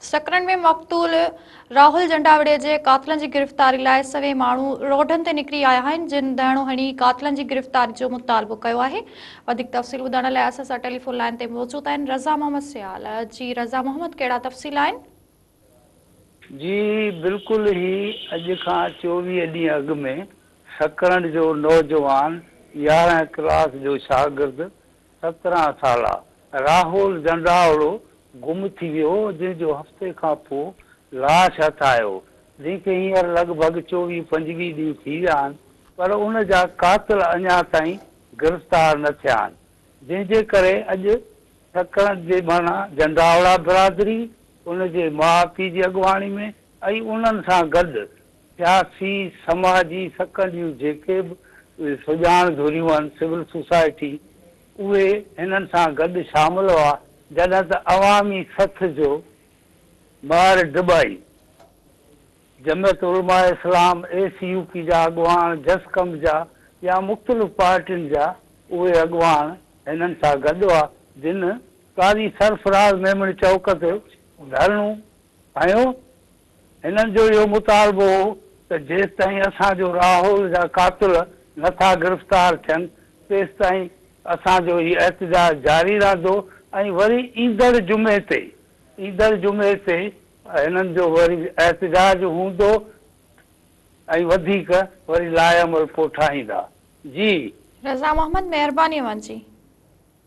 सकरन में मक़तूल राहुल जंडावड़े जे कातिलनि जी गिरफ़्तारी लाइ सवे माण्हू रोडनि ते निकिरी आया आहिनि जिन दहिड़ो हणी कातिलनि जी गिरफ़्तारी जो मुतालबो कयो आहे। वधीक तफ़सील ॿुधाइण लाइ असां सां टेलीफोन लाइन ते मौजूद आहिनि रज़ा मोहम्मद सियाल। जी रज़ा मोहम्मद, कहिड़ा तफ़सील आहिनि? जी बिल्कुल ही अॼु खां 24 ॾींहं अॻु में सकरन जो नौजवान 11 क्लास जो शागिर्द 17 साला राहुल जंडावड़ो गुम थी वियो, जंहिंजो हफ़्ते खां पोइ लाश हथ आयो, जंहिंखे हींअर लॻभॻि 24-25 ॾींहं थी विया आहिनि, पर उन जा कातिल अञा ताईं गिरफ़्तार न थिया आहिनि, जंहिंजे करे अॼु सकरन जे माना जंडावड़ा बिरादरी उनजे माउ पीउ जी अॻुवाणी में ऐं उन्हनि सां गॾु सियासी समाजी सकनि जूं जेके बि सुञाण धुरियूं आहिनि सिविल सोसाइटी, उहे हिननि सां गॾु शामिल हुआ। जॾहिं त अवामी सथ जो ॿार डुबाई जमियत उलमा इस्लाम ACUP जा अॻुवान जसकम जा या मुख़्तलिफ़ पार्टियुनि जा उहे अॻुवान हिननि सां गॾु हुआ, जिन काज़ी सरफराज़ मेमण चौक ते धरणो खयो। हिननि जो इहो मुतालबो हो त जेसि ताईं असांजो राहुल जा कातिल नथा गिरफ़्तार थियनि तेसि ताईं असांजो हीउ एहतजाज जारी रहंदो ऐं वरी ईंदड़ जुमे ते हिननि जो वरी एहतजाज हूंदो ऐं वधीक वरी लाइमल पोइ ठाहींदा। जी रज़ा मोहम्मद, महिरबानी अवन जी।